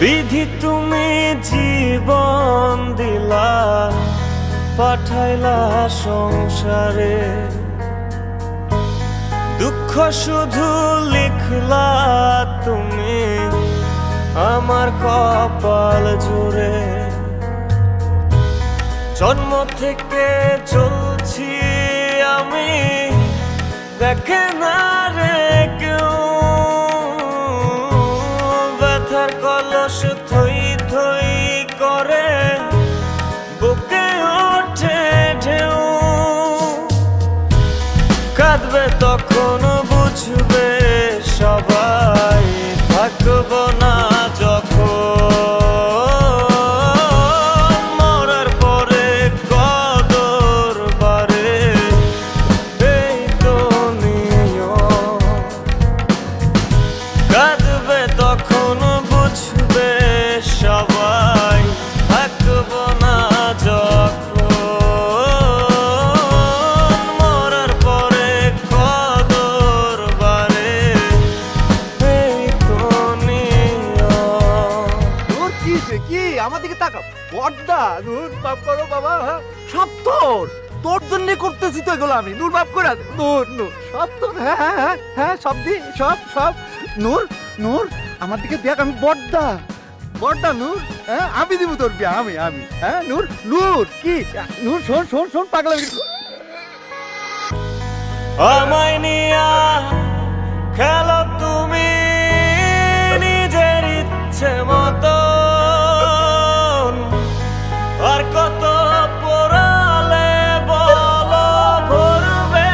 বিধি তুমি জীবন দিলা, পাঠাইলা সংসারে, দুঃখ শুধু লিখলা তুমি আমার কপাল জুড়ে। জন্ম থেকে চলছি আমি, দেখে না রে কেউ, ব্যথার কলস থই থই করে বুকে ওঠে ঢেউ। কাঁদবে তখন বুঝবে সবাই, থাকব না যখন মরার পরে কদর বারে, এই তো নিয়ম। কাঁদবে তখন বুঝবে সবাই, থাকব না যখন মরার পরে কদর বারে, এই তো নিয়ম। নূর কি কি আমার দিকে তাকাও, বড়দা নূর মাফ করো বাবা। হ্যাঁ সব তোর, তোর জন্য করতেছি তো এগুলো আমি। নূর মাফ করে দে। নূর নূর সব তোর। হ্যাঁ হ্যাঁ হ্যাঁ হ্যাঁ সব দি, সব সব। নূর নূর আমার দিকে দেখ, আমি বড়দা, বড়দা নূর। হ্যাঁ আমি দিব তোর বিয়া, আমি আমি। হ্যাঁ নূর নূর কি নূর, শোন শোন শোন পাগলা। আমায় নিয়া খেলো তুমি নিজের ইচ্ছে মতো, আর কত পোড়ালে বলো ভরবে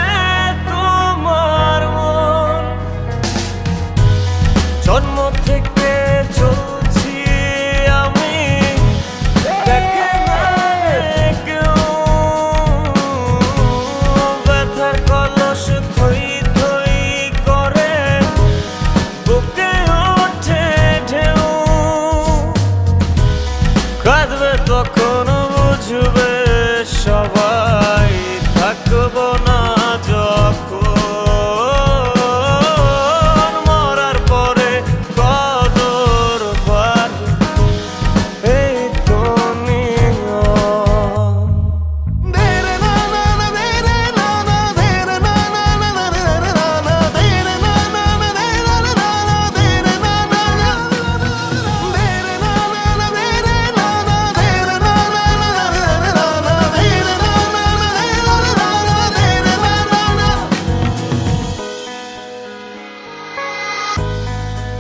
তোমার মন। জন্ম থেকে চলছি আমি, দেখে না কেউ, ব্যথার কলস থই থই করে বুকে ওঠে ঢেউ। কাঁদবে তখন বুঝবে সবাই, থাকব না যখন মরার পরে কদর বারে, এই তো নিয়ম।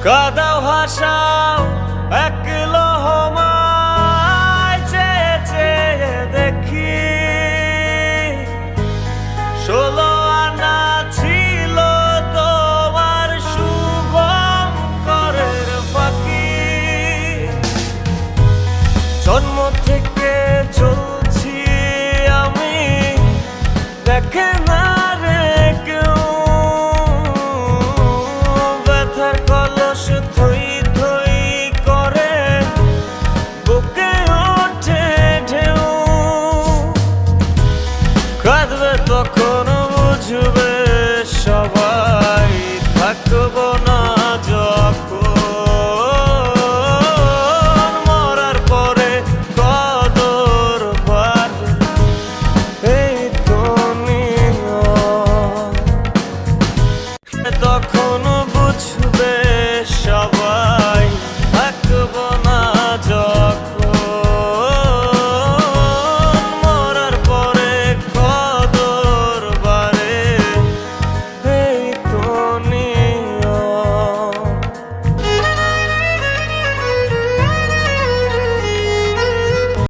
কাদাও হাসাও এক লহমায়, চেয়ে চেয়ে দেখি 16 আনা ছিল তোমার শুভঙ্করের ফাঁকি। জন্ম থেকে চলছি আমি, দেখে না রে কেউ, ব্যথার কলস থই থই করে বুকে ওঠে ঢেউ। কাঁদবে তখন বুঝবে সবাই, থাকব না